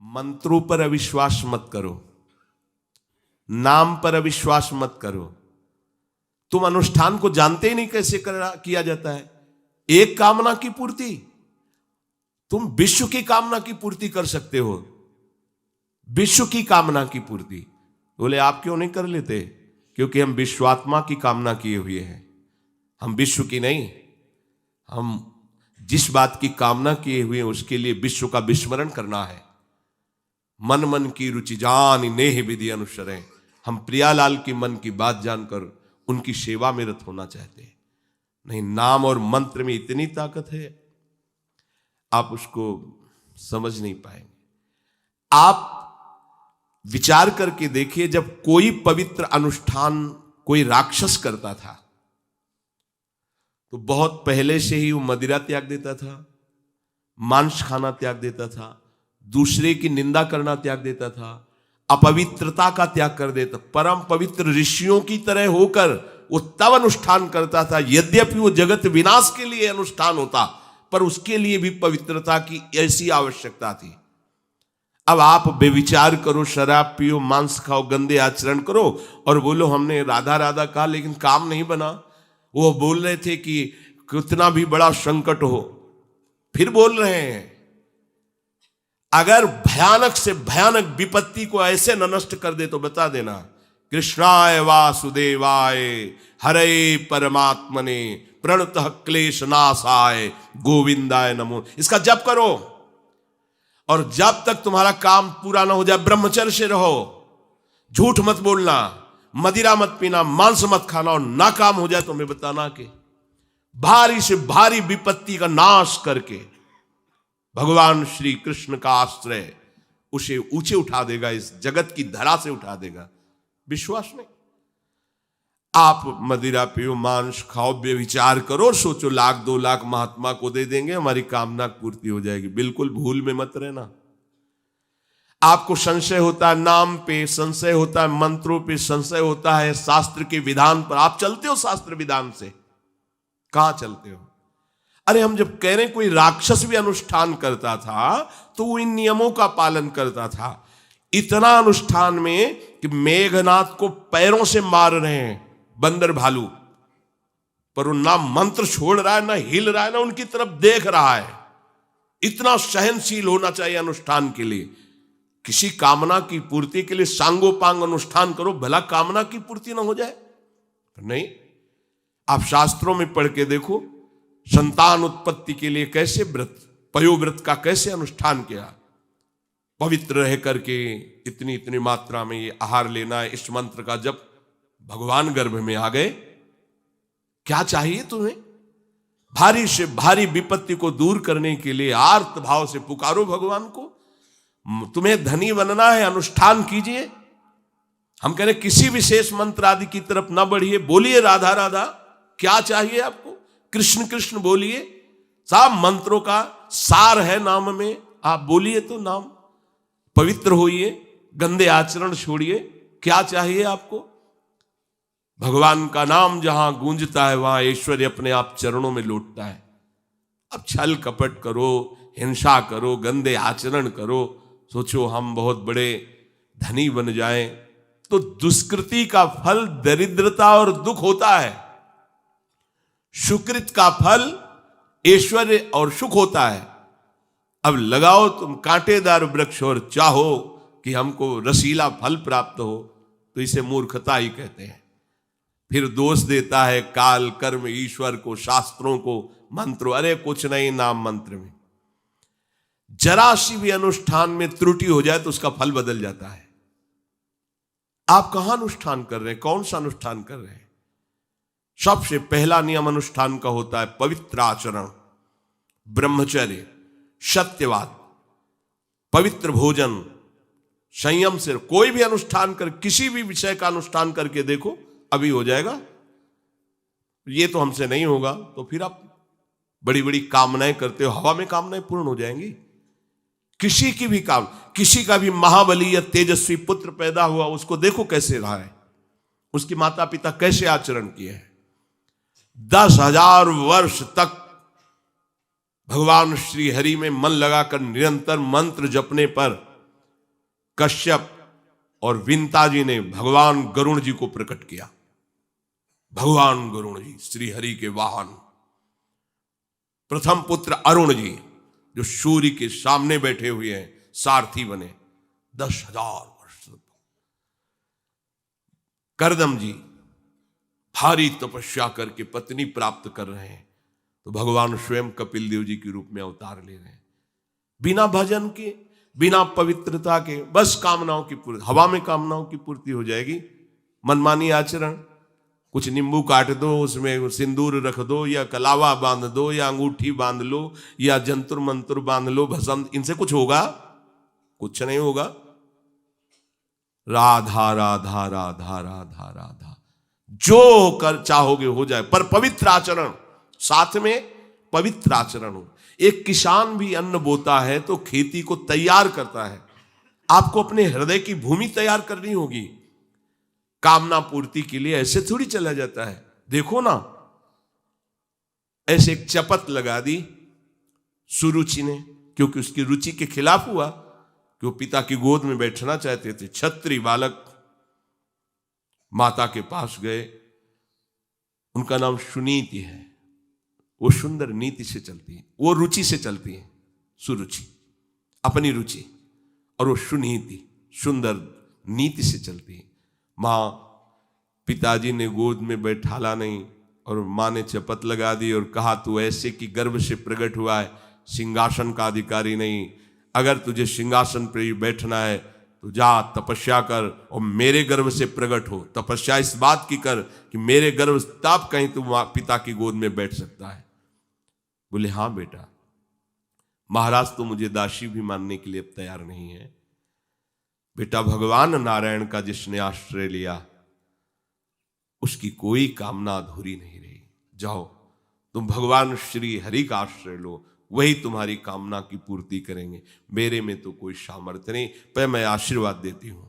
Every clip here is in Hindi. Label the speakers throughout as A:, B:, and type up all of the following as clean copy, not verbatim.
A: मंत्रों पर अविश्वास मत करो, नाम पर अविश्वास मत करो। तुम अनुष्ठान को जानते ही नहीं कैसे किया जाता है। एक कामना की पूर्ति, तुम विश्व की कामना की पूर्ति कर सकते हो, विश्व की कामना की पूर्ति। बोले आप क्यों नहीं कर लेते? क्योंकि हम विश्वात्मा की कामना किए हुए हैं, हम विश्व की नहीं। हम जिस बात की कामना किए हुए हैं उसके लिए विश्व का विस्मरण करना है। मन मन की रुचि जान नेह विधि अनुसरें। हम प्रियालाल की मन की बात जानकर उनकी सेवा में रत होना चाहते हैं। नहीं, नाम और मंत्र में इतनी ताकत है, आप उसको समझ नहीं पाएंगे। आप विचार करके देखिए, जब कोई पवित्र अनुष्ठान कोई राक्षस करता था तो बहुत पहले से ही वो मदिरा त्याग देता था, मांस खाना त्याग देता था, दूसरे की निंदा करना त्याग देता था, अपवित्रता का त्याग कर देता। परम पवित्र ऋषियों की तरह होकर वो तब अनुष्ठान करता था। यद्यपि वो जगत विनाश के लिए अनुष्ठान होता, पर उसके लिए भी पवित्रता की ऐसी आवश्यकता थी। अब आप बेविचार करो, शराब पियो, मांस खाओ, गंदे आचरण करो और बोलो हमने राधा राधा कहा लेकिन काम नहीं बना। वो बोल रहे थे कि कितना भी बड़ा संकट हो, फिर बोल रहे हैं। अगर भयानक से भयानक विपत्ति को ऐसे न नष्ट कर दे तो बता देना, कृष्णाय वासुदेवाय हरे परमात्मने प्रणतः क्लेश नाशाय गोविंदाय नमो। इसका जप करो और जब तक तुम्हारा काम पूरा ना हो जाए ब्रह्मचर्य से रहो। झूठ मत बोलना, मदिरा मत पीना, मांस मत खाना, और ना काम हो जाए तो मैं बताना कि भारी से भारी विपत्ति का नाश करके भगवान श्री कृष्ण का आश्रय उसे ऊंचे उठा देगा, इस जगत की धरा से उठा देगा। विश्वास नहीं? आप मदिरा पियो, मांस खाओ, बेविचार करो, सोचो 1,00,000 2,00,000 महात्मा को दे देंगे, हमारी कामना पूर्ति हो जाएगी। बिल्कुल भूल में मत रहना। आपको संशय होता है नाम पे, संशय होता है मंत्रों पे, संशय होता है शास्त्र के विधान पर। आप चलते हो शास्त्र विधान से? कहां चलते हो? अरे हम जब कह रहे कोई राक्षस भी अनुष्ठान करता था तो वो इन नियमों का पालन करता था। इतना अनुष्ठान में कि मेघनाथ को पैरों से मार रहे हैं बंदर भालू, पर वो ना मंत्र छोड़ रहा है, ना हिल रहा है, ना उनकी तरफ देख रहा है। इतना सहनशील होना चाहिए अनुष्ठान के लिए। किसी कामना की पूर्ति के लिए सांगोपांग अनुष्ठान करो, भला कामना की पूर्ति ना हो जाए? नहीं। आप शास्त्रों में पढ़ के देखो, संतान उत्पत्ति के लिए कैसे व्रत, पयोव्रत का कैसे अनुष्ठान किया। पवित्र रह करके इतनी इतनी मात्रा में ये आहार लेना, इस मंत्र का जब भगवान गर्भ में आ गए। क्या चाहिए तुम्हें? भारी से भारी विपत्ति को दूर करने के लिए आर्त भाव से पुकारो भगवान को। तुम्हें धनी बनना है, अनुष्ठान कीजिए। हम कह रहे किसी विशेष मंत्र आदि की तरफ ना बढ़िए, बोलिए राधा राधा। क्या चाहिए आपको? कृष्ण कृष्ण बोलिए। सब मंत्रों का सार है नाम में, आप बोलिए तो नाम। पवित्र होइए, गंदे आचरण छोड़िए। क्या चाहिए आपको? भगवान का नाम जहां गूंजता है वहां ऐश्वर्य अपने आप चरणों में लौटता है। अब छल कपट करो, हिंसा करो, गंदे आचरण करो, सोचो हम बहुत बड़े धनी बन जाएं, तो दुष्कृति का फल दरिद्रता और दुख होता है। सुकृत का फल ऐश्वर्य और सुख होता है। अब लगाओ तुम कांटेदार वृक्ष और चाहो कि हमको रसीला फल प्राप्त हो, तो इसे मूर्खता ही कहते हैं। फिर दोष देता है काल, कर्म, ईश्वर को, शास्त्रों को, मंत्रों। अरे कुछ नहीं, नाम मंत्र में जरा सी भी अनुष्ठान में त्रुटि हो जाए तो उसका फल बदल जाता है। आप कहां अनुष्ठान कर रहे हैं? कौन सा अनुष्ठान कर रहे हैं? सबसे पहला नियम अनुष्ठान का होता है पवित्र आचरण, ब्रह्मचर्य, सत्यवाद, पवित्र भोजन, संयम से। कोई भी अनुष्ठान कर, किसी भी विषय का अनुष्ठान करके देखो, अभी हो जाएगा। ये तो हमसे नहीं होगा, तो फिर आप बड़ी बड़ी कामनाएं करते हो, हवा में कामनाएं पूर्ण हो जाएंगी। किसी की भी किसी का भी महाबली या तेजस्वी पुत्र पैदा हुआ, उसको देखो कैसे रहा है, उसके माता पिता कैसे आचरण किए हैं। 10,000 वर्ष तक भगवान श्री हरि में मन लगाकर निरंतर मंत्र जपने पर कश्यप और विंता जी ने भगवान गरुण जी को प्रकट किया। भगवान गरुण जी श्री हरि के वाहन, प्रथम पुत्र अरुण जी जो सूर्य के सामने बैठे हुए हैं, सारथी बने 10,000 वर्ष। करदम जी भारी तपस्या करके पत्नी प्राप्त कर रहे हैं, तो भगवान स्वयं कपिल देव जी के रूप में अवतार ले रहे हैं। बिना भजन के, बिना पवित्रता के, बस कामनाओं की पूर्ति, हवा में कामनाओं की पूर्ति हो जाएगी। मनमानी आचरण, कुछ नींबू काट दो, उसमें सिंदूर रख दो, या कलावा बांध दो, या अंगूठी बांध लो, या जंतुर मंतुर बांध लो, भस्म, इनसे कुछ होगा? कुछ नहीं होगा। राधा राधा राधा राधा राधा, जो कर चाहोगे हो जाए, पर पवित्र आचरण, साथ में पवित्र आचरण हो। एक किसान भी अन्न बोता है तो खेती को तैयार करता है। आपको अपने हृदय की भूमि तैयार करनी होगी। कामना पूर्ति के लिए ऐसे थोड़ी चला जाता है। देखो ना, ऐसे एक चपत लगा दी सुरुचि ने, क्योंकि उसकी रुचि के खिलाफ हुआ कि वो पिता की गोद में बैठना चाहते थे। छत्री बालक माता के पास गए, उनका नाम सुनीति है। वो सुंदर नीति से चलती है, वो रुचि से चलती है, सुरुचि अपनी रुचि, और वो सुनीति सुंदर नीति से चलती है। माँ, पिताजी ने गोद में बैठाला नहीं, और माँ ने चपत लगा दी और कहा तू ऐसे कि गर्भ से प्रकट हुआ है, सिंहासन का अधिकारी नहीं। अगर तुझे सिंहासन पर ही बैठना है तो जा तपस्या कर और मेरे गर्भ से प्रकट हो। तपस्या इस बात की कर कि मेरे गर्भ, तब कहीं तू पिता की गोद में बैठ सकता है। बोले हाँ बेटा। महाराज तो मुझे दासी भी मानने के लिए अब तैयार नहीं है। बेटा, भगवान नारायण का जिसने आश्रय लिया उसकी कोई कामना अधूरी नहीं रही। जाओ तुम भगवान श्री हरि का आश्रय लो, वही तुम्हारी कामना की पूर्ति करेंगे। मेरे में तो कोई सामर्थ्य नहीं, पर मैं आशीर्वाद देती हूं।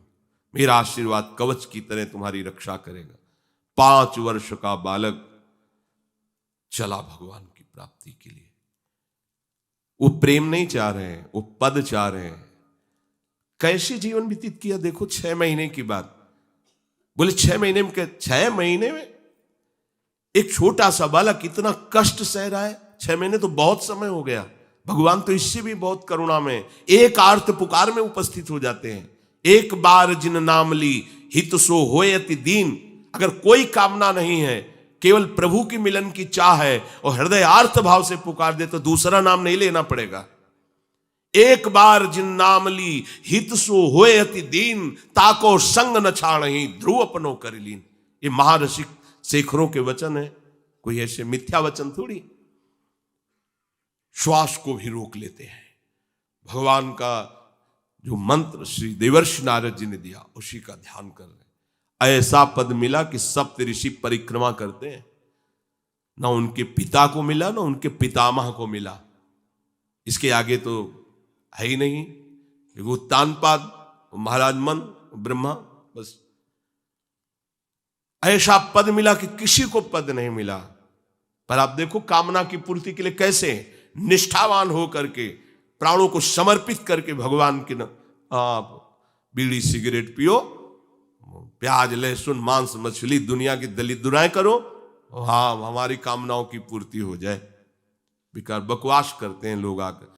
A: मेरा आशीर्वाद कवच की तरह तुम्हारी रक्षा करेगा। 5 वर्ष का बालक चला भगवान की प्राप्ति के लिए। वो प्रेम नहीं चाह रहे हैं, वो पद चाह रहे हैं। कैसे जीवन व्यतीत किया देखो। 6 महीने की बात। बोले 6 महीने में, 6 महीने में एक छोटा सा बालक इतना कष्ट सह रहा है। 6 महीने तो बहुत समय हो गया। भगवान तो इससे भी बहुत करुणा में, एक आर्त पुकार में उपस्थित हो जाते हैं। एक बार जिन नाम ली हित सो होए अति दीन। अगर कोई कामना नहीं है, केवल प्रभु की मिलन की चाह है और हृदय आर्त भाव से पुकार दे, तो दूसरा नाम नहीं लेना पड़ेगा। एक बार जिन नाम ली हित सो होए अति दीन, ताको संग न छाणहि ध्रुव अपनो कर लीन। ये महाऋषि शेखरों के वचन है, कोई ऐसे मिथ्या वचन थोड़ी। श्वास को भी रोक लेते हैं। भगवान का जो मंत्र श्री देवर्षि नारद जी ने दिया उसी का ध्यान कर रहे हैं। ऐसा पद मिला कि सप्त ऋषि परिक्रमा करते हैं। ना उनके पिता को मिला, ना उनके पितामह को मिला। इसके आगे तो है ही नहीं। उत्तानपाद, महाराज मन, ब्रह्मा, बस ऐसा पद मिला कि किसी को पद नहीं मिला। पर आप देखो कामना की पूर्ति के लिए कैसे निष्ठावान हो करके, प्राणों को समर्पित करके भगवान की आप बीड़ी सिगरेट पियो, प्याज लहसुन मांस मछली दुनिया की दलित दुराएं करो, हाँ हमारी कामनाओं की पूर्ति हो जाए। बेकार बकवास करते हैं लोग आकर।